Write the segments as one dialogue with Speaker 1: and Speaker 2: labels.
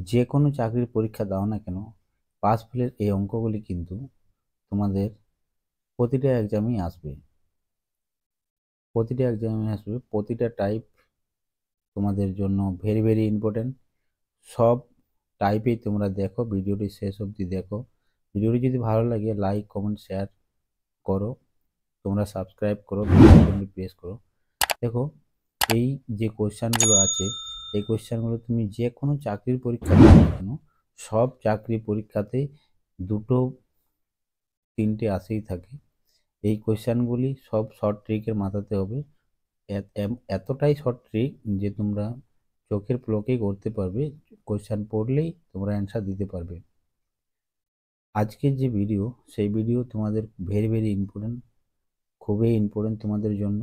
Speaker 1: যে কোনো চাকরির পরীক্ষা দাও না কেন, পাস ফেলের এই অঙ্কগুলি কিন্তু তোমাদের প্রতিটা এক্সামেই আসবে। প্রতিটা টাইপ তোমাদের জন্য ভেরি ভেরি ইম্পর্টেন্ট। সব টাইপেই তোমরা দেখো, ভিডিওটি শেষ অবধি দেখো। ভিডিওটি যদি ভালো লাগে লাইক কমেন্ট শেয়ার করো, তোমরা সাবস্ক্রাইব করো, বেল আইকনটি প্রেস করো। দেখো, এই যে কোশ্চেনগুলো আছে, এই কোশ্চেনগুলো তুমি যে কোনো চাকরির পরীক্ষা দাও না কেন, সব চাকরি পরীক্ষাতেই দুটো তিনটে আসেই থাকে। এই কোশ্চেনগুলি সব শর্ট ট্রিকের মাথাতে হবে। এতটাই শর্ট ট্রিক যে তোমরা চোখের পলকেই করতে পারবে, কোশ্চেন পড়লেই তোমরা অ্যান্সার দিতে পারবে। আজকের যে ভিডিও, সেই ভিডিও তোমাদের ভেরি ভেরি ইম্পর্টেন্ট, খুবই ইম্পর্টেন্ট তোমাদের জন্য।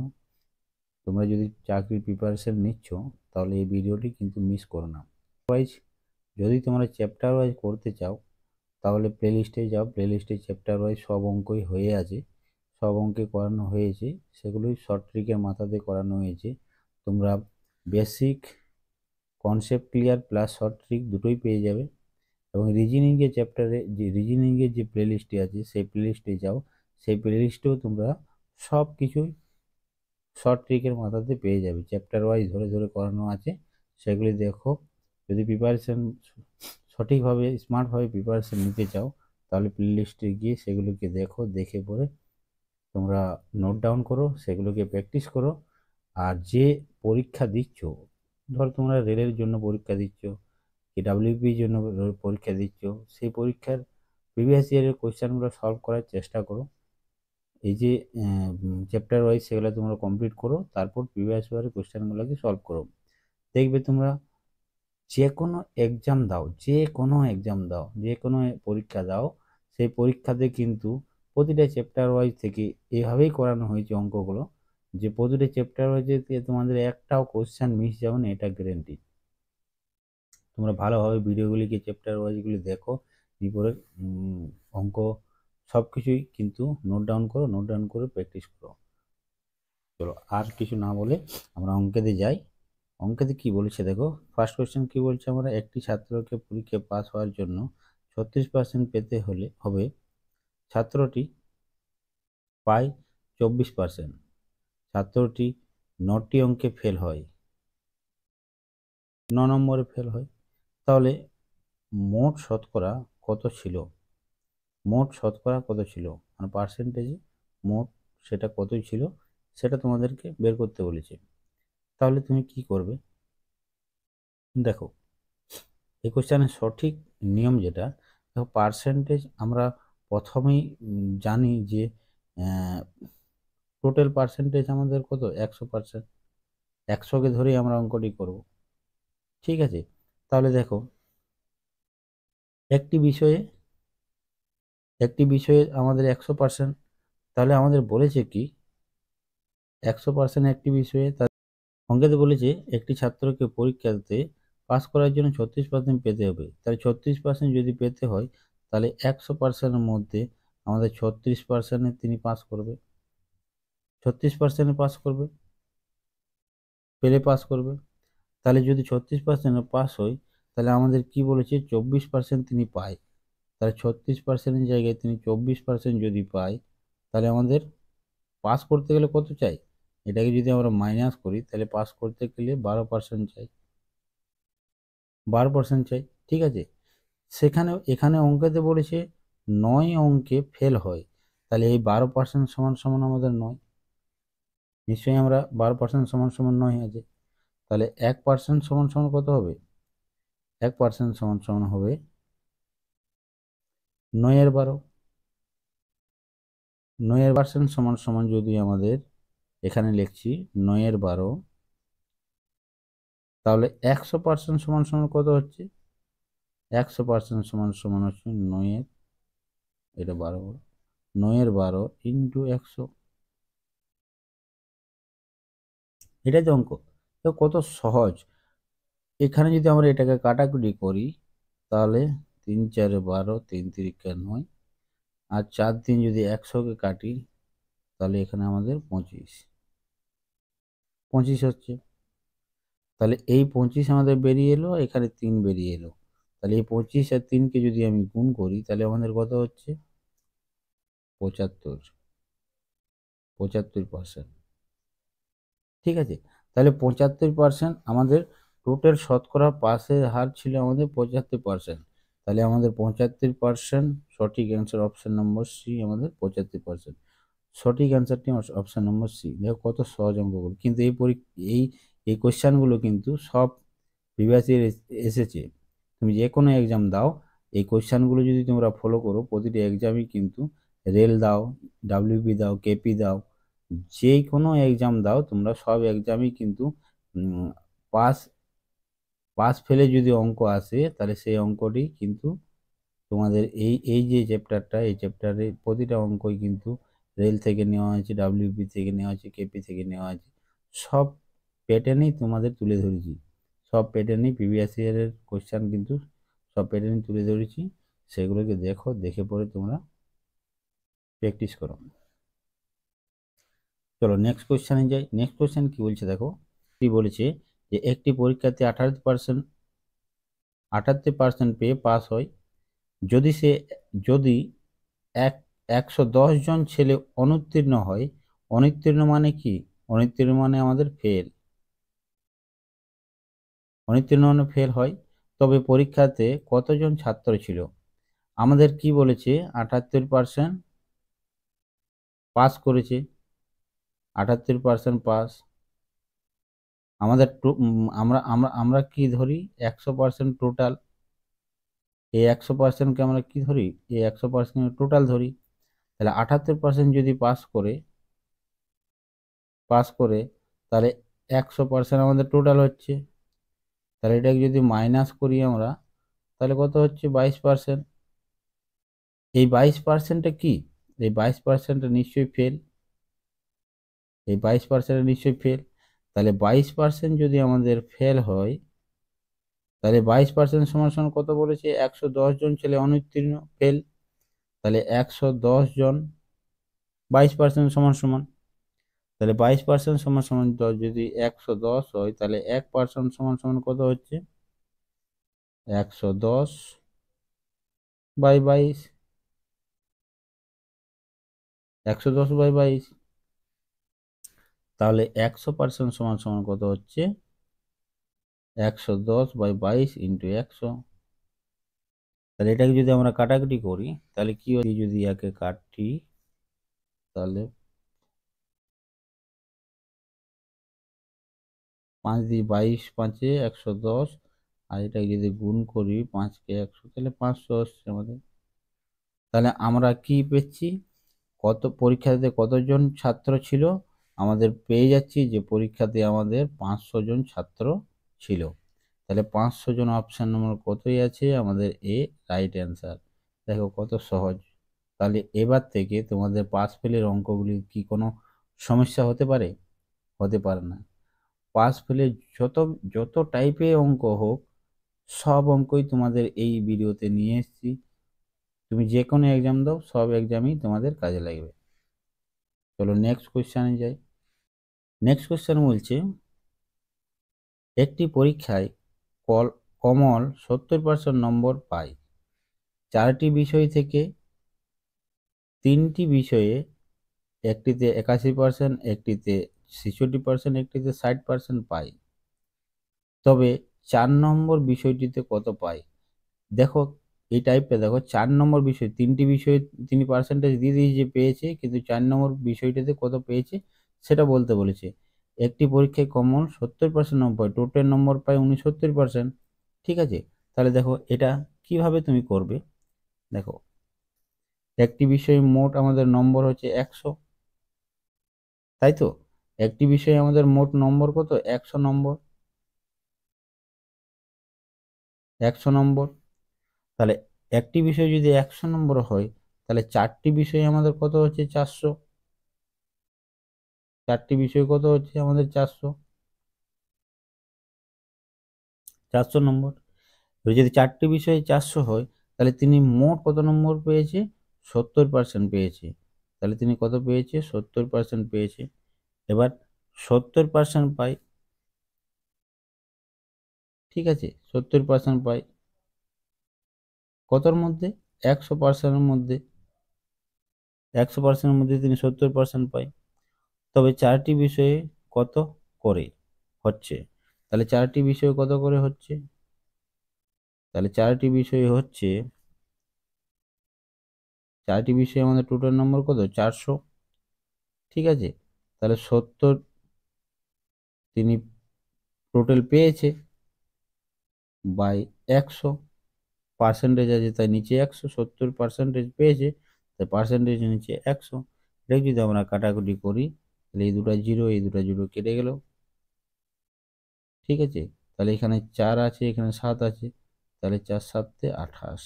Speaker 1: তোমরা যদি চাকরির প্রিপারেশন নিচ্ছ তাহলে এই ভিডিওটি কিন্তু মিস করো না। ওয়াইজ যদি তোমরা চ্যাপ্টার ওয়াইজ করতে চাও তাহলে প্লেলিস্টে যাও, প্লেলিস্টে চ্যাপ্টার ওয়াইজ সব অঙ্কই হয়ে আছে, সব অঙ্কে করানো হয়েছে, সেগুলোই শর্ট ট্রিকের মাথাতে করানো হয়েছে। তোমরা basic, concept clear plus short trick দুটোই পেয়ে যাবে। এবং রিজনিংয়ের চ্যাপ্টারে যে রিজনিংয়ের যে প্লেলিস্টটি আছে সেই প্লেলিস্টে যাও, সেই প্লেলিস্টেও তোমরা সব কিছুই শর্ট ট্রিকের মাথাতে পেয়ে যাবে। চ্যাপ্টার ওয়াইজ ধরে ধরে করানো আছে, সেগুলি দেখো। যদি প্রিপারেশন সঠিকভাবে স্মার্টভাবে প্রিপারেশন নিতে চাও তাহলে প্লেলিস্টে গিয়ে সেগুলোকে দেখো, দেখে পরে তোমরা নোট ডাউন করো, সেগুলোকে প্র্যাকটিস করো। আর যে পরীক্ষা দিচ্ছ, ধর তোমরা রেলের জন্য পরীক্ষা দিচ্ছ কি ডাব্লিউপির জন্য পরীক্ষা দিচ্ছ, সেই পরীক্ষার প্রিভিয়াস ইয়ারের কোয়েশ্চেনগুলো সলভ করার চেষ্টা করো। এই যে চ্যাপ্টার ওয়াইজ সেগুলো তোমরা কমপ্লিট করো, তারপর প্রিভিয়াস ইয়ারের কোয়েশ্চেনগুলোকে সলভ করো। দেখবে তোমরা যে কোনো এক্সাম দাও, যে কোনো পরীক্ষা দাও, সেই পরীক্ষাতে কিন্তু প্রতিটা চ্যাপ্টার ওয়াইজ থেকে এভাবেই করানো হয়েছে অঙ্কগুলো, যে প্রতিটা চ্যাপ্টার ওয়াইজ তোমাদের একটাও কোশ্চেন মিস যাবে না, এটা গ্যারেন্টি। তোমরা ভালোভাবে ভিডিওগুলিকে চ্যাপ্টার ওয়াইজগুলি দেখো, এরপরে অঙ্ক সব কিছুই কিন্তু নোট ডাউন করো, নোট ডাউন করে প্র্যাকটিস করো। চলো আর কিছু না বলে আমরা অঙ্কেতে যাই। অঙ্কেতে কি বলেছে দেখো, ফার্স্ট কোয়েশ্চেন কি বলছে, আমরা একটি ছাত্রকে পরীক্ষায় পাস হওয়ার জন্য 36% পেতে হবে, ছাত্রটি পায় 24%, ছাত্রটি 9টি অঙ্কে ফেল হয়, 9 নম্বরে ফেল হয়, তাহলে মোট শতকরা কত ছিল? মানে পার্সেন্টেজে মোট সেটা কতই ছিল সেটা তোমাদেরকে বের করতে বলেছে। তাহলে তুমি কি করবে? দেখো, এই কোশ্চেনের সঠিক নিয়ম যেটা, দেখো পার্সেন্টেজ আমরা প্রথমেই জানি যে টোটাল পার্সেন্টেজ আমাদের কত, 100%। 100কে ধরেই আমরা অঙ্কটি করব, ঠিক আছে? তাহলে দেখো, একটি বিষয়ে আমাদের 100%, তাহলে আমাদের বলেছে কি 100% একটি বিষয়ে, অঙ্কেতে বলেছে একটি ছাত্রকে পরীক্ষাতে পাস করার জন্য 36% পেতে হবে। তাহলে 36% যদি পেতে হয় তাহলে 100%-এর মধ্যে আমাদের 36%-এ তিনি পাস করবে, 36%-এ পাস করবে, পেলে পাস করবে। তাহলে যদি 36%-এ পাস হয় তাহলে আমাদের কি বলেছে, 24% তিনি পায়। তাহলে 36%-এর জায়গায় তিনি 24% যদি পায়, তাহলে আমাদের পাস করতে গেলে কত চাই? এটাকে যদি আমরা মাইনাস করি তাহলে পাস করতে গেলে 12% চাই, 12% চাই, ঠিক আছে? এখানে অঙ্কেতে বলেছে 9 অঙ্কে ফেল হয়, তাহলে এই 12% সমান সমান আমাদের 9, নিশ্চয়ই আমরা 12% সমান সমান 9 আছে। তাহলে 1% সমান সমান কত হবে? 1% সমান সমান হবে 9/12। 9% সমান সমান যদি আমাদের এখানে লিখছি 9/12, তাহলে 100% সমান সমান কত হচ্ছে? 100% সমান সমান হচ্ছে 9 এটা 12, 9/12 ইন্টু 100, এটাই তো অঙ্ক। তো কত সহজ। এখানে যদি আমরা এটাকে কাটাকুটি করি তাহলে 3×4=12, 3×3=9, আর 4 দিন যদি 100কে কাটি তাহলে এখানে আমাদের 25 হচ্ছে। তাহলে এই 25 আমাদের বেরিয়ে এলো, এখানে 3 বেরিয়ে এলো, তাহলে এই 25 আর 3কে যদি আমি গুণ করি তাহলে আমাদের কত হচ্ছে 75%। ঠিক আছে, তাহলে 75% আমাদের টোটাল শতকরা পাসের হার ছিল আমাদের 75%। তাহলে আমাদের 75% সঠিক অ্যান্সার অপশন নম্বর সি, আমাদের 75%। সঠিক অ্যান্সারটি অপশন নম্বর সি। দেখো কত সহজ অঙ্কগুলো, কিন্তু এই এই কোশ্চেনগুলো কিন্তু সব প্রিভিয়াস ইয়ার এসেছে। তুমি যে কোনো এক্সাম দাও, এই কোশ্চেনগুলো যদি তোমরা ফলো করো, প্রতিটি এক্সামই কিন্তু রেল দাও, ডাব্লিউবি দাও, কেপি দাও, যে কোনো এক্সাম দাও তোমরা, সব এক্সামই কিন্তু পাস পাস ফেলে যদি অঙ্ক আসে তাহলে সেই অঙ্কটি কিন্তু তোমাদের এই যে চ্যাপ্টারটা, এই চ্যাপ্টারের প্রতিটা অঙ্কই কিন্তু রেল থেকে নেওয়া হয়েছে, ডাব্লিউবি থেকে নেওয়া হয়েছে, কেপি থেকে নেওয়া হয়েছে। সব প্যাটার্নই তোমাদের তুলে ধরেছি, সব প্যাটার্নই প্রিভিয়াস ইয়ারের কোশ্চেন কিন্তু সব প্যাটার্নই তুলে ধরেছি। সেগুলোকে দেখো, দেখে পরে তোমরা প্র্যাকটিস করো। চলো নেক্সট কোশ্চেনে যাই। নেক্সট কোশ্চেন কি বলছে দেখো, কি বলেছে যে একটি পরীক্ষাতে 78% পেয়ে পাস হয়, যদি সে যদি এক 110 জন ছেলে অনুত্তীর্ণ হয়। অনুত্তীর্ণ মানে কি? অনুত্তীর্ণ মানে আমাদের ফেল। অনুত্তীর্ণ মানে ফেল হয়, তবে পরীক্ষাতে কতজন ছাত্র ছিল? আমাদের কি বলেছে 78% পাস করেছে, 78% পাস। আমাদের আমরা আমরা আমরা কি ধরি 100% টোটাল। এই 100%কে আমরা কি ধরি? এই 100% টোটাল ধরি। তাহলে 78% যদি পাস করে তাহলে 100% আমাদের টোটাল হচ্ছে। তাহলে এটাকে যদি মাইনাস করি আমরা, তাহলে কত হচ্ছে 22%। এই 22%টা কি? এই 22%টা নিশ্চয়ই ফেল। এই 22% নিশ্চয়ই ফেল। তাহলে 22% যদি আমাদের ফেল হয়, তাহলে 22% সমান সমান কত বলেছে? 110 জন ছেলে অনুত্তীর্ণ, ফেল। তাহলে 110 জন 22% সমান সমান, তাহলে 22% সমান সমান যদি 110 হয়, তাহলে 1% সমান সমান কত হচ্ছে? 110/22। 110/22, তাহলে 100% সমান সমান কত হচ্ছে? 110/22 ইন্টু 100। তাহলে এটাকে যদি আমরা কাটাকুটি করি তাহলে কি হয়? যদি একে কাটি তাহলে 5 দিয়ে 22, 5-এ 110, আর এটাকে যদি গুণ করি 5কে 100, তাহলে 500 আসছে আমাদের। তাহলে আমরা কি পেয়েছি? কত পরীক্ষাতে কতজন ছাত্র ছিল? আমাদের পেয়ে যাচ্ছি যে পরীক্ষাতে আমাদের 500 জন ছাত্র ছিল। তাহলে 500 জন অপশন নম্বর কতই আছে? আমাদের এ রাইট অ্যান্সার। দেখো কত সহজ। তাহলে এবার থেকে তোমাদের পাস ফেলের অঙ্কগুলি কি কোনো সমস্যা হতে পারে? হতে পারে না। পাস ফেলে যত যত টাইপের অঙ্ক হোক, সব অঙ্কই তোমাদের এই ভিডিওতে নিয়ে এসেছি। তুমি যে কোনো এক্সাম দাও, সব এক্সামই তোমাদের কাজে লাগবে। চলো নেক্সট কোশ্চেনে যাই। নেক্সট কোশ্চেন বলছে, একটি পরীক্ষায় কমল 70% নম্বর পায়। 4টি বিষয় থেকে 3টি বিষয়ে, একটিতে 81%, একটিতে 66%, একটিতে 60% পায়, তবে 4 নম্বর বিষয়টিতে কত পায়? দেখো এই টাইপটা দেখো, 4 নম্বর বিষয়, 3টি বিষয়ে তিনি পার্সেন্টেজ দিয়ে দিয়েছে যে পেয়েছে, কিন্তু 4 নম্বর বিষয়টিতে কত পেয়েছে সেটা বলতে বলেছে। একটি পরীক্ষায় কমন 70% নম্বর পায়, টোটাল নম্বর পায় 69%। ঠিক আছে, তাহলে দেখো এটা কিভাবে তুমি করবে। দেখো একটি বিষয়ে মোট আমাদের নম্বর হচ্ছে 100, তাই তো? একটি বিষয়ে আমাদের মোট নম্বর কত? 100 নম্বর। 100 নম্বর। তাহলে একটি বিষয় যদি 100 নম্বর হয়, তাহলে 4টি বিষয় আমাদের কত হচ্ছে? 400। 4টি বিষয় কত হচ্ছে আমাদের? 400। 400 নম্বর। এবার যদি 4টি বিষয়ে 400 হয়, তাহলে তিনি মোট কত নম্বর পেয়েছে? 70% পেয়েছে। তাহলে তিনি কত পেয়েছে? 70% পেয়েছে। এবার 70% পাই, ঠিক আছে, 70% পাই। কতর মধ্যে? 100%-এর মধ্যে। 100%-এর মধ্যে তিনি 70% পায়। তবে 4টি বিষয়ে কত করে হচ্ছে? তাহলে 4টি বিষয়ে কত করে হচ্ছে? তাহলে 4টি বিষয়ে হচ্ছে, 4টি বিষয়ে আমাদের টোটাল নম্বর কত? 400। ঠিক আছে, তাহলে 70 তিনি টোটাল পেয়েছে বাই 100, পার্সেন্টেজ আছে তাই নিচে 100, 70% পেয়েছে তাই পার্সেন্টেজ নিচে 100। এটা যদি আমরা কাটাকুটি করি তাহলে এই দুটো জিরো কেটে গেল। ঠিক আছে, তাহলে এখানে 4 আছে, এখানে 7 আছে, তাহলে 4 7 28,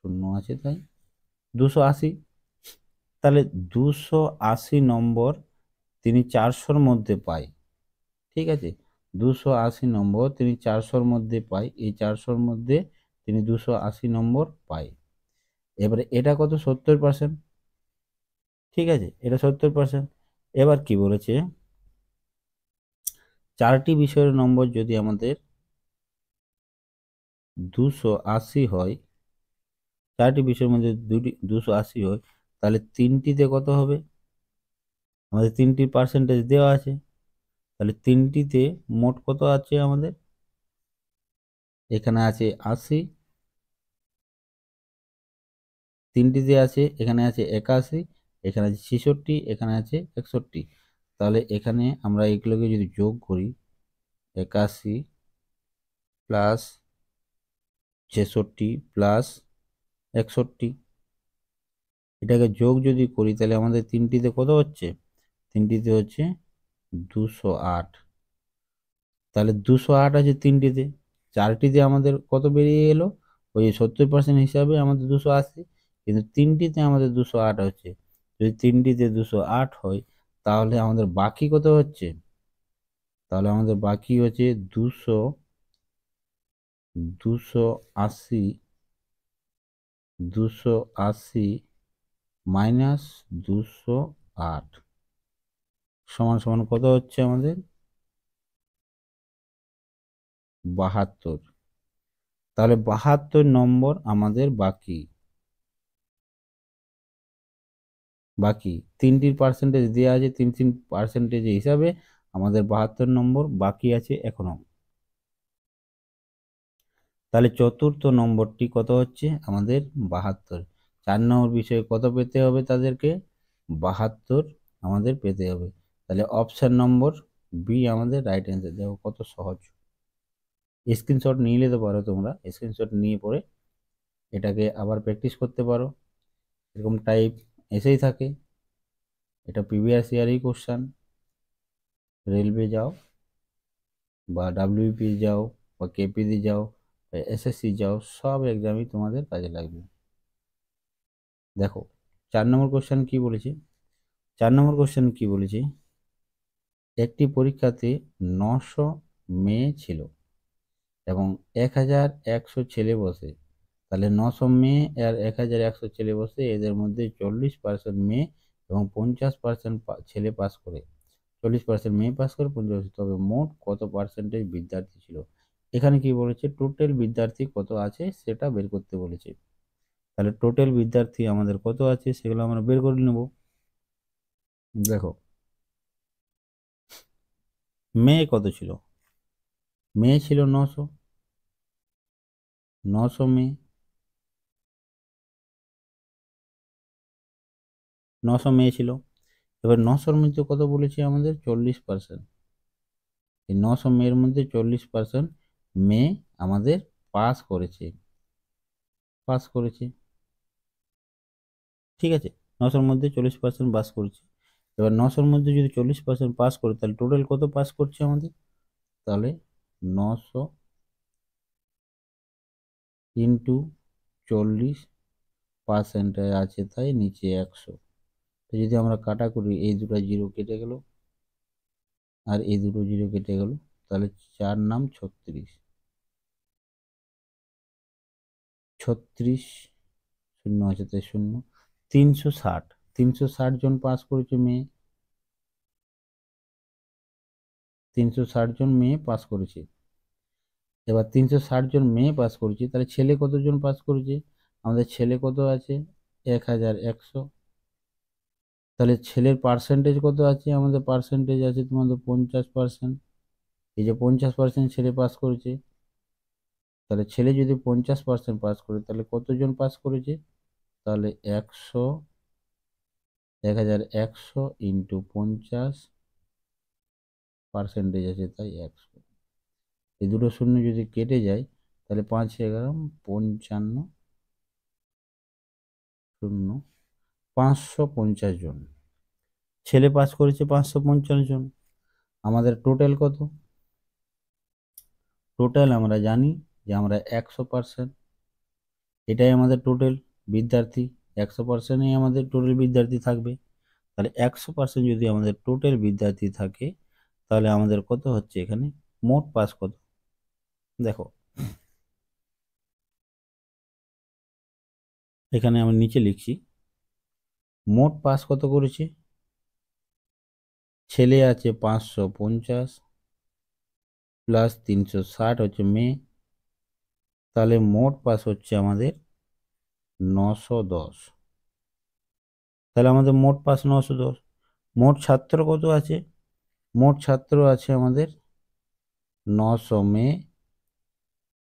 Speaker 1: শূন্য আছে তাই 280। তাহলে 280 নম্বর তিনি 400-র মধ্যে পায়। ঠিক আছে, 280 নম্বর তিনি 400-র মধ্যে পায়, এই 400-র মধ্যে তিনি 280 নম্বর পায়। এবারে এটা কত? 70%। ঠিক আছে, এটা 70%। এবার কি বলেছে, 4টি বিষয়ের নম্বর যদি আমাদের 280 হয়, 4টি বিষয়ের মধ্যে 280 হয়, তাহলে 3টিতে কত হবে? আমাদের 3টি পার্সেন্টেজ দেওয়া আছে, তাহলে 3টিতে মোট কত আছে আমাদের? এখানে আছে 80, 3টিতে আছে, এখানে আছে 81, এখানে আছে 66, এখানে আছে 61। তাহলে এখানে আমরা এগুলোকে যদি যোগ করি, 81 প্লাস 66 প্লাস 61, এটাকে যোগ যদি করি তাহলে আমাদের 3টিতে কত হচ্ছে? 3টিতে হচ্ছে 208। তাহলে 208 আছে 3টিতে, 4টিতে আমাদের কত বেরিয়ে এলো? ওই 70% হিসাবে আমাদের 280, কিন্তু 3টিতে আমাদের 208 হচ্ছে। যদি 3টিতে 208 হয় তাহলে আমাদের বাকি কত হচ্ছে? তাহলে আমাদের বাকি হচ্ছে 280, 280 মাইনাস 208 সমান সমান কত হচ্ছে আমাদের? 72। তাহলে 72 নম্বর আমাদের বাকি। 3টির পার্সেন্টেজ দেওয়া আছে, 3 পার্সেন্টেজ হিসাবে আমাদের 72 নম্বর বাকি আছে এখনো। তাহলে চতুর্থ নম্বরটি কত হচ্ছে আমাদের? 72। 4 নম্বর বিষয়ে কত পেতে হবে তাদেরকে? 72 আমাদের পেতে হবে। তাহলে অপশন নম্বর বি আমাদের রাইট অ্যান্সার। দেখো কত সহজ। স্ক্রিনশট নিয়ে নিতে পারো তোমরা, স্ক্রিনশট নিয়ে পরে এটাকে আবার প্র্যাকটিস করতে পারো। এরকম টাইপ এসেই থাকে, এটা প্রিভিয়াস ইয়ারই কোশ্চেন। রেলওয়ে যাও বা ডাব্লিউপি যাও বা কেপিডি যাও বা এসএসসি যাও, সব এক্সামই তোমাদের কাজে লাগবে। দেখো 4 নম্বর কোশ্চেন কি বলেছে? 4 নম্বর কোশ্চেন কি বলেছে? একটি পরীক্ষাতে 900 মেয়ে ছিল এবং 1100 ছেলে বসে। তাহলে 900 মেয়ে আর 1100 ছেলে বসে, এদের মধ্যে 40% মেয়ে এবং 50% ছেলে পাস করে। 40% মেয়ে পাস করে, 50%। তবে মোট কত পার্সেন্টেজ বিদ্যার্থী ছিল? এখানে কি বলেছে? টোটাল বিদ্যার্থী কত আছে সেটা বের করতে বলেছে। তাহলে টোটাল বিদ্যার্থী আমাদের কত আছে সেগুলো আমরা বের করে নেব। দেখো মেয়ে কত ছিল? মেয়ে ছিল 900, 900 মেয়ে, 900 মেয়ে ছিল। এবার 900-র মধ্যে কত বলেছে আমাদের? 40%। এই 900 মেয়ের মধ্যে 40% মেয়ে আমাদের পাস করেছে, পাস করেছে। ঠিক আছে, 900-র মধ্যে 40% পাস করেছে। এবার 900-র মধ্যে যদি 40% পাস করে তাহলে টোটাল কত পাস করছে আমাদের? তাহলে 900 ইন্টু 40% আছে তাই নিচে 100। তো যদি আমরা কাটা করি, এই দুটো জিরো কেটে গেল আর এই দুটো জিরো কেটে গেল, তাহলে 4 নাম 36, 36 শূন্য আছে তাই শূন্য। 360, 360 জন পাস করেছে মেয়ে, 360 জন মেয়ে পাস করেছে। এবার 360 জন মেয়ে পাস করেছে, তাহলে ছেলে কতজন পাস করেছে? আমাদের ছেলে কত আছে? 1100। তাহলে ছেলের পার্সেন্টেজ কত আছে? আমাদের পার্সেন্টেজ আছে তোমাদের 50%। এই যে 50% ছেলে পাস করেছে, তাহলে ছেলে যদি 50% পাস করে তাহলে কতজন পাস করেছে? তাহলে 1100 ইন্টু 50 পার্সেন্টেজ আছে, তাই 100। এই দুটো শূন্য যদি কেটে যায় তাহলে 5 11 55 শূন্য 550 জন ছেলে পাস করেছে, 550 জন। আমাদের টোটাল কত? টোটাল আমরা জানি যে আমরা 100%, এটাই আমাদের টোটাল বিদ্যার্থী। 100%ই আমাদের টোটাল বিদ্যার্থী থাকবে। তাহলে 100% যদি আমাদের টোটাল বিদ্যার্থী থাকে তাহলে আমাদের কত হচ্ছে এখানে মোট পাস কত? দেখো এখানে আমি নিচে লিখছি মোট পাস কত করেছে। ছেলে আছে 550 প্লাস 360 হচ্ছে মেয়ে, তাহলে মোট পাস হচ্ছে আমাদের 910। তাহলে আমাদের মোট পাস 910। মোট ছাত্র কত আছে? মোট ছাত্র আছে আমাদের 900 মেয়ে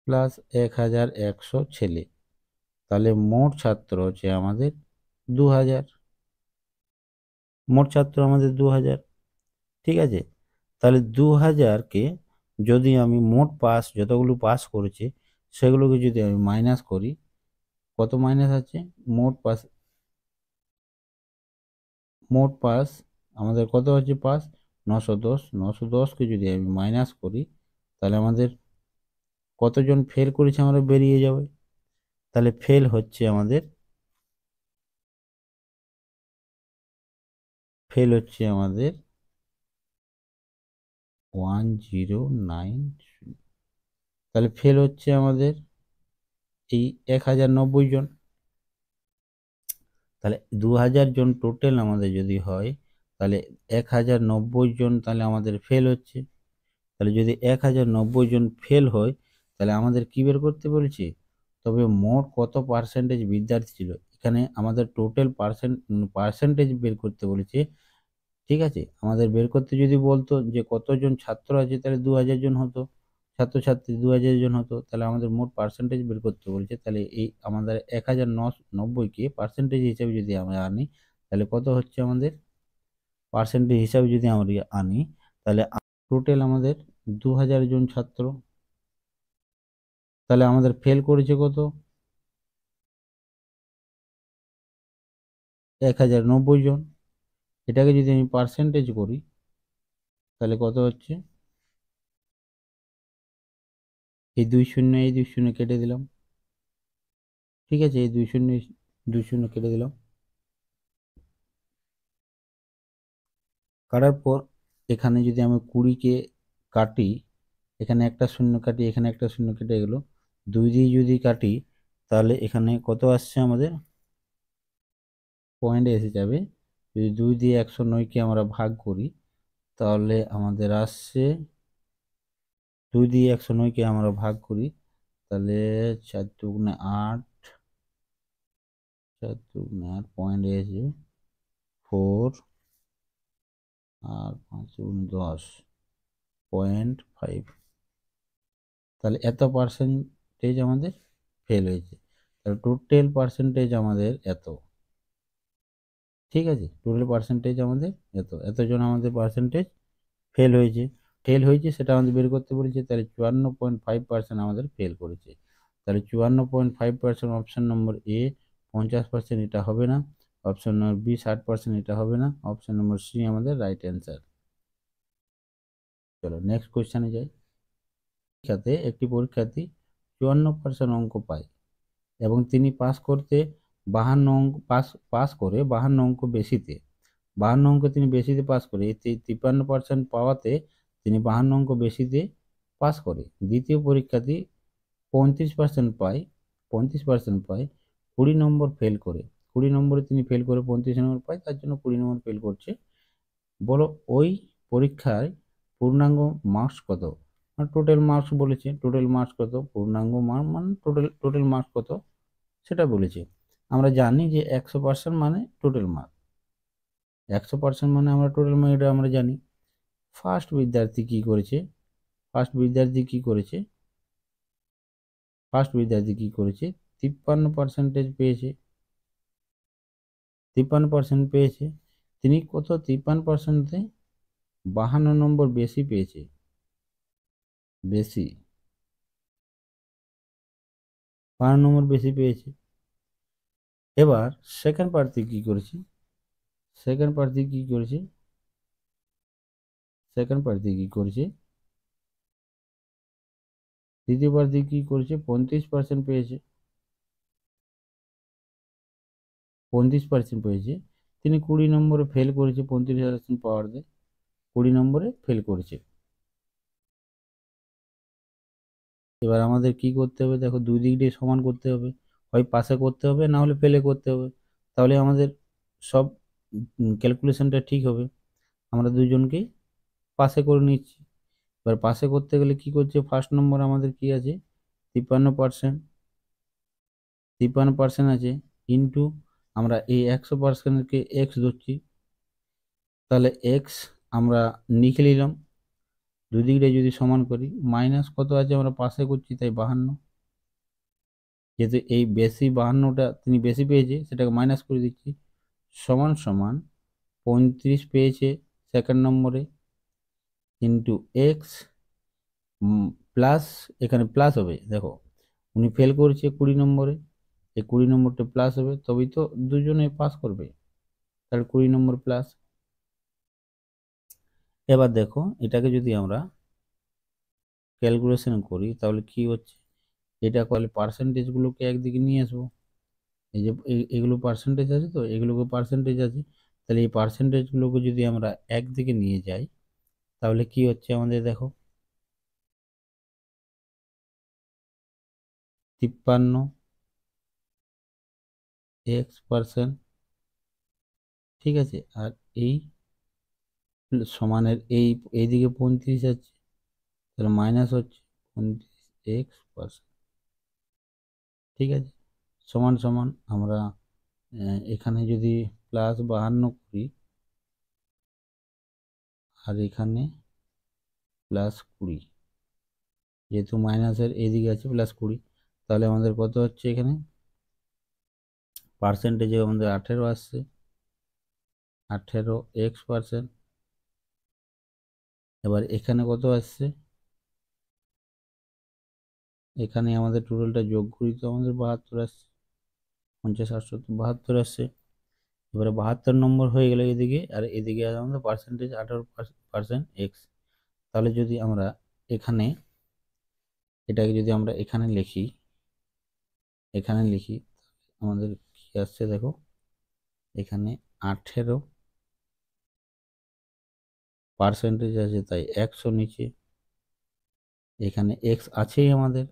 Speaker 1: প্লাস 1100 ছেলে, তাহলে মোট ছাত্র হচ্ছে আমাদের 2000। মোট ছাত্র আমাদের 2000, ঠিক আছে। তাহলে 2000কে যদি আমি মোট পাস যতগুলো পাস করেছে সেগুলোকে যদি আমি মাইনাস করি, কত মাইনাস আছে? মোট পাস আমাদের কত আছে? পাস 910। 910কে যদি আমি মাইনাস করি তাহলে আমাদের কতজন ফেল করেছে আমরা বেরিয়ে যাবে। তাহলে ফেল হচ্ছে আমাদের 1090। তাহলে ফেল হচ্ছে আমাদের এই 1090 জন। তাহলে 2000 জন টোটাল আমাদের যদি হয় তাহলে 1090 জন তাহলে আমাদের ফেল হচ্ছে। তাহলে যদি 1090 জন ফেল হয় তাহলে আমাদের কি বের করতে বলছি? তবে মোট কত পার্সেন্টেজ বিদ্যার্থী ছিল, এখানে আমাদের টোটাল পার্সেন্টেজ বের করতে বলেছে, ঠিক আছে। আমাদের বের করতে যদি বলতো যে কতজন ছাত্র আছে তাহলে 2000 জন হতো, ছাত্রছাত্রী 2000 জন হতো। তাহলে আমাদের মোট পার্সেন্টেজ বের করতে বলছে, তাহলে এই আমাদের 1090কে পার্সেন্টেজ হিসেবে যদি আমরা আনি তাহলে কত হচ্ছে আমাদের পার্সেন্টেজ হিসাবে যদি আমরা আনি তাহলে টোটাল আমাদের 2000 জন ছাত্র, তাহলে আমাদের ফেল করেছে কত? 1090 জন। এটাকে যদি আমি পার্সেন্টেজ করি তাহলে কত হচ্ছে? এই 2 শূন্য কেটে দিলাম, ঠিক আছে। এই 2 শূন্য কেটে দিলাম, কাটার পর এখানে যদি আমি 20কে কাটি, এখানে একটা শূন্য কাটি, এখানে একটা শূন্য কেটে গেল, 2 দিয়ে যদি কাটি তাহলে এখানে কত আসছে আমাদের? পয়েন্টে এসে যাবে। যদি 2 দিয়ে 109কে আমরা ভাগ করি তাহলে আমাদের আসছে 2 দিয়ে 109কে আমরা ভাগ করি তাহলে 4 দুগুণে 8, 4 দুগুণে 8 পয়েন্ট এসে 4 আর 5 দুগুণে 10.5। তাহলে এত পার্সেন্টেজ আমাদের ফেল হয়েছে। তাহলে টোটাল পার্সেন্টেজ আমাদের এত, ঠিক আছে। টোটাল পার্সেন্টেজ আমাদের এতজন আমাদের পার্সেন্টেজ ফেল হয়েছে। সেটা আমাদের বের করতে বলেছে। তাহলে 54.5% আমাদের ফেল করেছে। তাহলে 54.5% অপশন নম্বর এ 50%, এটা হবে না। অপশন নম্বর বি 60%, এটা হবে না। অপশন নম্বর সি আমাদের রাইট অ্যান্সার। চলো নেক্সট কোয়েশ্চেনে যাই। পরীক্ষাতে একটি পরীক্ষার্থী 54% অঙ্ক পায় এবং তিনি পাস করে 52 অঙ্ক বেশিতে, 52 অঙ্ক তিনি বেশিতে পাস করে, এই 53% পাওয়াতে তিনি 52 অঙ্ক বেশিতে পাস করে। দ্বিতীয় পরীক্ষার্থী 35% পায়, 20 নম্বর ফেল করে, 20 নম্বরে তিনি ফেল করে 35 নম্বর পায়, তার জন্য 20 নম্বর ফেল করছে। বলো ওই পরীক্ষায় পূর্ণাঙ্গ মার্কস কত? আর টোটাল মার্কস বলেছে, টোটাল মার্কস কত, পূর্ণাঙ্গ মান মানে টোটাল মার্কস কত সেটা বলেছে। আমরা জানি যে 100% মানে টোটাল মার্ক, 100% মানে আমরা টোটাল মার্ক, এটা আমরা জানি। ফার্স্ট বিদ্যার্থী কি করেছে, ফার্স্ট বিদ্যার্থী কি করেছে, ফার্স্ট বিদ্যার্থী কি করেছে, 53% পেয়েছে, 53% পেয়েছে। তিনি কত, 53%-এ 52 নম্বর বেশি পেয়েছে, বেশি 52 নম্বর বেশি পেয়েছে। এবার সেকেন্ড প্রার্থী কি করেছে, সেকেন্ড প্রার্থী কি করেছে, সেকেন্ড প্রার্থী কি করেছে, তৃতীয় প্রার্থী কি করেছে, 35% পেয়েছে, 35% পেয়েছে। তিনি 20 নম্বরে ফেল করেছে, 35% পাওয়ার দিয়ে 20 নম্বরে ফেল করেছে। এবার আমাদের কি করতে হবে, দেখো দুই দিক দিয়ে সমান করতে হবে, হয় পাশে করতে হবে না হলে ফেলে করতে হবে, তাহলে আমাদের সব ক্যালকুলেশনটা ঠিক হবে। আমরা দুজনকেই পাশে করে নিচ্ছি। এবার পাশে করতে গেলে কি করছে, ফার্স্ট নম্বর আমাদের কি আছে, 53%, 53% আছে, ইন্টু আমরা এই 100%কে এক্স ধরছি, তাহলে এক্স আমরা লিখে নিলাম। দুই দিকটা যদি সমান করি, মাইনাস কত আছে, আমরা পাশে করছি তাই 52, যেহেতু এই বেশি 52টা তিনি বেশি পেয়েছে সেটাকে মাইনাস করে দিচ্ছি, সমান সমান 35 পেয়েছে সেকেন্ড নম্বরে, ইন্টু এক্স প্লাস, এখানে প্লাস হবে, দেখো উনি ফেল করেছে 20 নম্বরে, এই 20 নম্বরটা প্লাস হবে, তবেই তো দুজনে পাস করবে, তাহলে 20 নম্বর প্লাস। এবার দেখো এটাকে যদি আমরা ক্যালকুলেশন করি তাহলে কি হচ্ছে, এটা করলে পার্সেন্টেজগুলোকে একদিকে নিয়ে আসবো, এই যে এগুলো পার্সেন্টেজ আছে, তো এগুলোকে পার্সেন্টেজ আছে, তাহলে এই পার্সেন্টেজগুলোকে যদি আমরা একদিকে নিয়ে যাই তাহলে কি হচ্ছে আমাদের, দেখো 53x%, ঠিক আছে, আর এই সমানের এইদিকে 35 আছে, তাহলে মাইনাস হচ্ছে 35x%, ঠিক আছে, সমান সমান আমরা এখানে যদি প্লাস 52 করি আর এখানে প্লাস 20, যেহেতু মাইনাসের এদিকে আছে প্লাস 20, তাহলে আমাদের কত হচ্ছে, এখানে পার্সেন্টেজে আমাদের 18 আসছে, 18x%। এবার এখানে কত আসছে, এখানে আমাদের টোটালটা যোগ করি তো আমাদের 72 আসছে, 50 8 72 আসছে। এবারে 72 নম্বর হয়ে গেলে এদিকে, আর এদিকে আমাদের পার্সেন্টেজ 18% এক্স। তাহলে যদি আমরা এখানে এটাকে যদি আমরা এখানে লিখি, এখানে লিখি আমাদের কি আসছে, দেখো এখানে 18% আছে তাই 100 নিচে, এখানে এক্স আছেই আমাদের,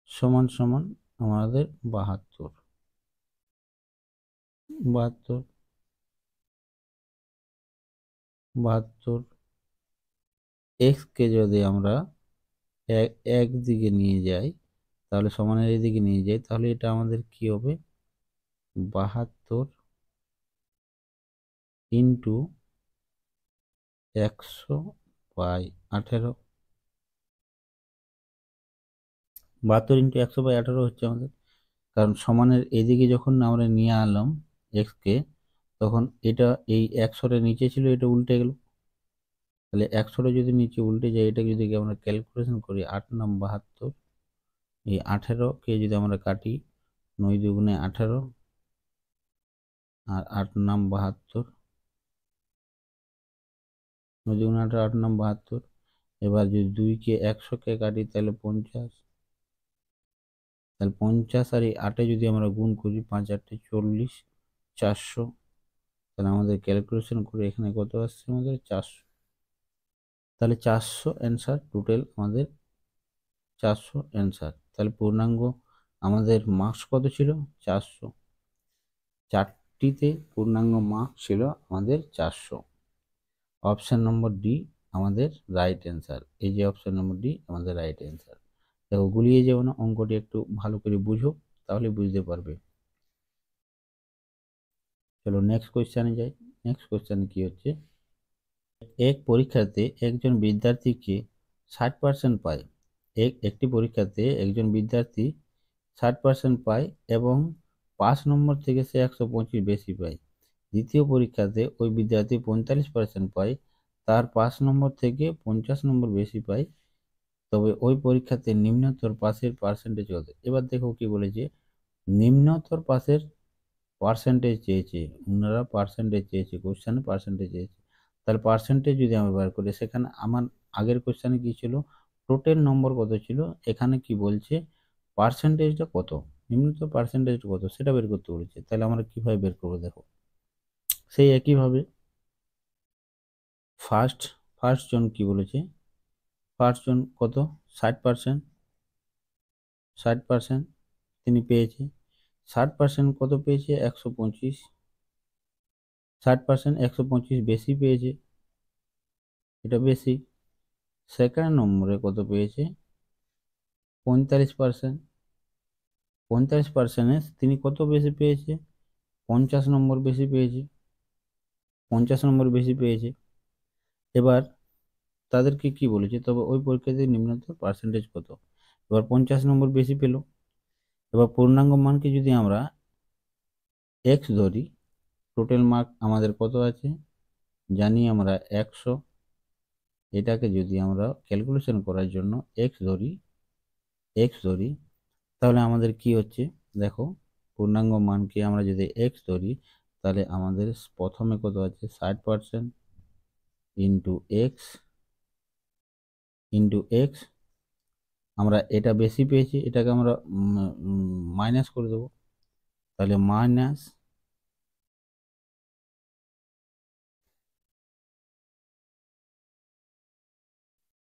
Speaker 1: সমান সমান আমাদের 72, 72, 72 এক্স কে যদি আমরা একদিকে নিয়ে যাই, তাহলে সমানের এদিকে নিয়ে যাই, তাহলে এটা আমাদের কি হবে, 72 ইন্টু 100/18, 72 ইন্টু 100/18 হচ্ছে আমাদের, কারণ সমানের এদিকে যখন আমরা নিয়ে আনলাম এক্স কে, তখন এটা এই 100-টা নিচে ছিল, এটা উল্টে গেল, তাহলে 100-টা যদি নিচে উল্টে যায়, এটা যদি আমরা ক্যালকুলেশন করি 8 নাম 72, এই 18-কে যদি আমরা কাটি, 9 দুগুণে 18 আর 8 নাম 72, 9 দুগুণে 18, 8 নাম 72। এবার যদি 2-কে 100-কে কাটি তাহলে 50, তাহলে 50 আর এই 8-এ যদি আমরা গুণ করি, 5 8 40, 400, তাহলে আমাদের ক্যালকুলেশন করে এখানে কত আসছে আমাদের 400, তাহলে 400 অ্যান্সার, টোটাল আমাদের 400 অ্যান্সার। তাহলে পূর্ণাঙ্গ আমাদের মার্কস কত ছিল, 400, চারটিতে পূর্ণাঙ্গ মার্কস ছিল আমাদের 400। অপশান নম্বর ডি আমাদের রাইট অ্যান্সার। এই যে অপশন নম্বর ডি আমাদের রাইট অ্যান্সার। দেখো গুলিয়ে যাও না, অঙ্কটি একটু ভালো করে বুঝো, তাহলে বুঝতে পারবে। চলো নেক্সট কোয়েশ্চানে যাই। নেক্সট কোয়েশ্চানে কি হচ্ছে, এক পরীক্ষাতে একজন বিদ্যার্থীকে 60% পায়। একটি পরীক্ষাতে একজন বিদ্যার্থী 60% পায় এবং 5 নম্বর থেকে সে 125 বেশি পায়। দ্বিতীয় পরীক্ষাতে ওই বিদ্যার্থী 45% পায়, তার 5 নম্বর থেকে 50 নম্বর বেশি পায়, তবে ওই পরীক্ষাতে নিম্নতর পাসের পার্সেন্টেজ কত? এবার দেখো কি বলেছে, নিম্নতর পাসের পার্সেন্টেজ চেয়েছে, ওনারা পার্সেন্টেজ চেয়েছে, কোশ্চেনে পার্সেন্টেজ চেয়েছে। তাহলে পার্সেন্টেজ যদি আমরা বার করি, সেখানে আমার আগের কোশ্চেনে কি ছিল, টোটাল নম্বর কত ছিল, এখানে কি বলছে পার্সেন্টেজটা কত, নিম্নতর পার্সেন্টেজটা কত সেটা বের করতে বলেছে। তাহলে আমরা কিভাবে বের করবো, দেখো সেই একইভাবে ফার্স্ট জন কি বলেছে, ফার্স্ট জন কত 60%, 60% তিনি পেয়েছে। 60% কত পেয়েছে, 125, 60% 125 বেশি পেয়েছে, এটা বেশি। সেকেন্ড নম্বরে কত পেয়েছে, 45%, 45%-এ তিনি কত বেশি পেয়েছে, 50 নম্বর বেশি পেয়েছে, 50 নম্বর বেশি পেয়েছে। এবার তাদেরকে কি বলেছে, তবে ওই পরীক্ষাতে নিম্নতর পার্সেন্টেজ কত, এবার 50 নম্বর বেশি পেল। এবার পূর্ণাঙ্গ মানকে যদি আমরা এক্স ধরি, টোটাল মার্ক আমাদের কত আছে জানি আমরা 100, এটাকে যদি আমরা ক্যালকুলেশন করার জন্য এক্স ধরি, তাহলে আমাদের কি হচ্ছে, দেখো পূর্ণাঙ্গ মানকে আমরা যদি এক্স ধরি, তাহলে আমাদের প্রথমে কত আছে 60% ইন্টু এক্স, আমরা এটা বেশি পেয়েছি, এটাকে আমরা মাইনাস করে দেবো, তাহলে মাইনাস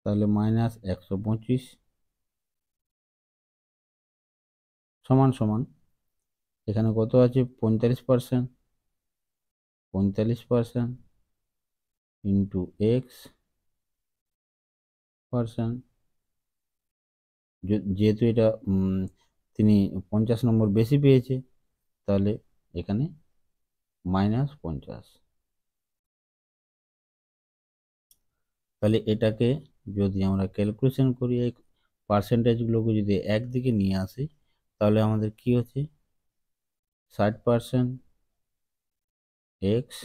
Speaker 1: 125 সমান সমান, এখানে কত আছে 45%, 45% ইন্টু এক্স পার্সেন্ট, যেহেতু এটা তিনি 50 নম্বর বেশি পেয়েছে, তাহলে এখানে -50। তাহলে এটাকে যদি আমরা ক্যালকুলেশন করি, এই পার্সেন্টেজগুলোকে যদি একদিকে নিয়ে আসি, তাহলে আমাদের কি হচ্ছে 60% এক্স,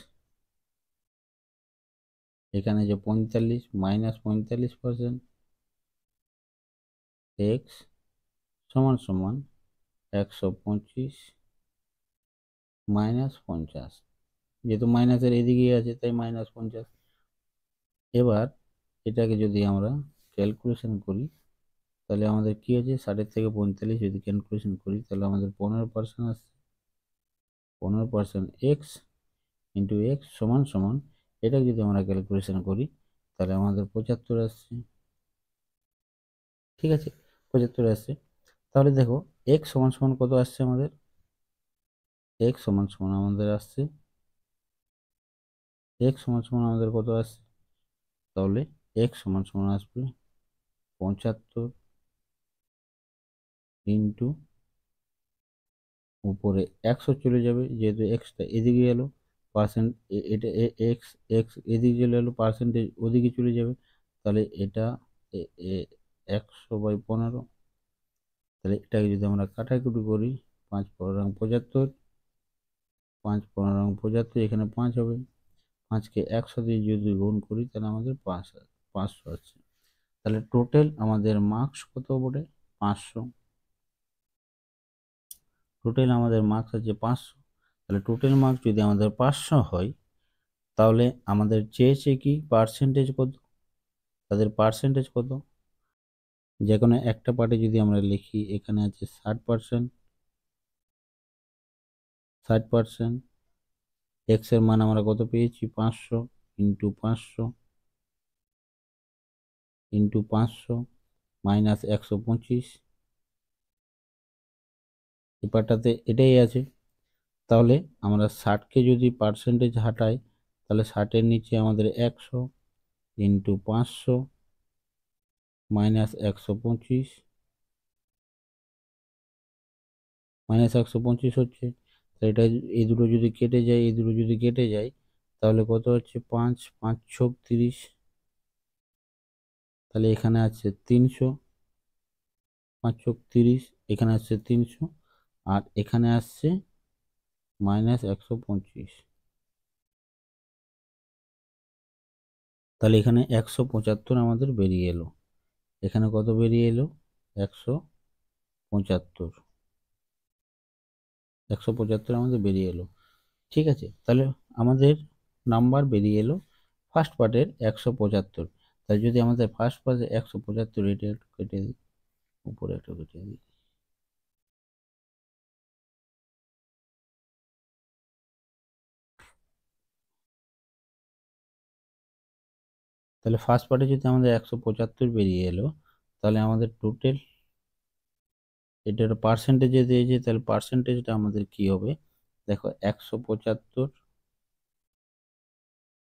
Speaker 1: এখানে যে 45 -45% এক্স সমান সমান 125 -50, যেহেতু মাইনাসের এদিকে আছে তাই -50। এবার এটাকে যদি আমরা ক্যালকুলেশন করি, তাহলে আমাদের কি আছে 60 থেকে 45 যদি ক্যালকুলেশন করি, তাহলে আমাদের 15% আসছে, 15% এক্স ইন্টু এক্স সমান সমান, এটা যদি আমরা ক্যালকুলেশন করি, তাহলে আমাদের 75 আসছে। ঠিক আছে, 75 আসছে। তাহলে দেখো এক্স সমান সমান কত আসছে আমাদের, এক্স সমান সমান আমাদের আসছে, এক্স সমান সমান আমাদের কত আসছে, তাহলে এক্স সমান সমান আসবে 75 ইন্টু উপরে 100 চলে যাবে, যেহেতু এক্সটা এদিকে গেল, পার্সেন্ট এটা এক্স এক্স এদিকে চলে গেলো, পার্সেন্টেজ ওদিকে চলে যাবে, তাহলে এটা 100/15। তাহলে এটাকে যদি আমরা কাটাকুটি করি, 5×15 5×15 এখানে 5 হবে, 5কে 100 দিয়ে যদি গুণ করি, তাহলে আমাদের 500 আছে। তাহলে টোটাল আমাদের মার্কস কত বলে 500, টোটাল আমাদের মার্কস আছে 500। তাহলে টোটাল মার্কস যদি আমাদের 500 হয়, তাহলে আমাদের চেয়েছে কি পার্সেন্টেজ কত, তাদের পার্সেন্টেজ কত, যে কোনো একটা পার্টে যদি আমরা লিখি, এখানে আছে 60%, 60% এক্স এর মান আমরা কত পেয়েছি 500 ইন্টু 500 মাইনাস 125, এই পার্টটাতে এটাই আছে। তাহলে আমরা 60কে যদি পার্সেন্টেজ হাঁটাই, তাহলে 60-এর নিচে আমাদের 100, ইন্টু 500 মাইনাস 125 হচ্ছে। এটা এই দুটো যদি কেটে যায়, এই দুটো যদি কেটে যায়, তাহলে কত হচ্ছে 5 5 ছক 30। তাহলে এখানে আছে 300, 5 ছক 30, এখানে আসছে 300, আর এখানে আসছে মাইনাস 125। তাহলে এখানে 175 আমাদের বেরিয়ে এলো। এখানে কত বেরিয়ে এলো? 175, 175 আমাদের বেরিয়ে এলো। ঠিক আছে, তাহলে আমাদের নাম্বার বেরিয়ে এলো ফার্স্ট পার্টের 175। তাই যদি আমাদের ফার্স্ট পার্টে 175, এটা একটু কেটে দিই, উপরে একটু কেটে দিই। তাহলে ফার্স্ট পার্টে যদি আমাদের 175 বেরিয়ে এলো, তাহলে আমাদের টোটাল এটার পার্সেন্টেজে দিয়েছে, তাহলে পার্সেন্টেজটা আমাদের কি হবে? দেখো 175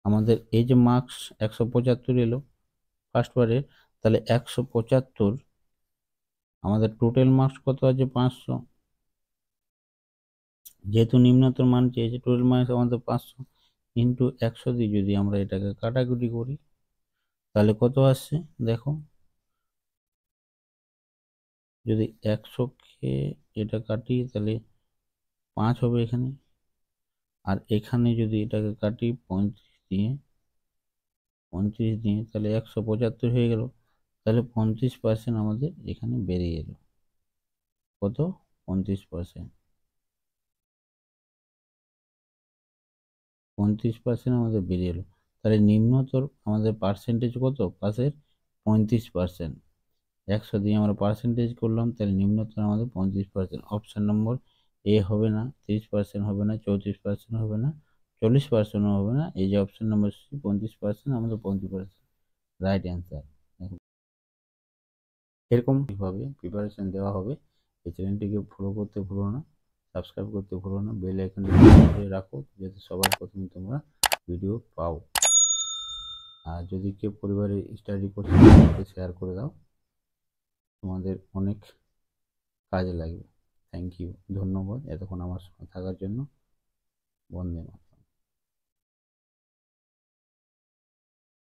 Speaker 1: আমাদের এই যে মার্কস 175 এলো ফার্স্ট পার্টে, তাহলে 175 আমাদের টোটাল মার্কস কত আছে? 500। যেহেতু নিম্নতর মান চেয়েছে, টোটাল মার্কস আমাদের 500 ইন্টু 100 দিয়ে যদি আমরা এটাকে কাটাকুটি করি, তাহলে কত আসছে দেখো। যদি 100কে এটা কাটি তাহলে 5 হবে এখানে, আর এখানে যদি এটাকে কাটি 35 দিয়ে তাহলে 175 হয়ে গেল। তাহলে 35% আমাদের এখানে বেরিয়ে এলো। কত? 35%। 35% আমাদের বেরিয়ে এলো। তাহলে নিম্নতর আমাদের পার্সেন্টেজ কত পাসের? 35%। 100 দিয়ে আমরা পার্সেন্টেজ করলাম, তাহলে নিম্নতর আমাদের 35%। অপশান নম্বর এ হবে না, 30% হবে না, 34% হবে না, 40%ও হবে না। এই যে অপশান নম্বর সি, 35%, আমাদের 35% রাইট অ্যান্সার। এরকম ভাবে প্রিপারেশন দেওয়া হবে। এই চ্যানেলটিকে ফলো করতে ভুলো না, সাবস্ক্রাইব করতে ভুলো না, বেল আইকনটি করে রাখো যাতে সবার প্রথমে তোমরা ভিডিও পাও। আর যদি কেউ পরিবারে স্টাডি করছে তাদেরকে শেয়ার করে দাও, তোমাদের অনেক কাজে লাগবে। থ্যাংক ইউ, ধন্যবাদ এতক্ষণ আমার সঙ্গে থাকার জন্য। বন্দে মাতরম।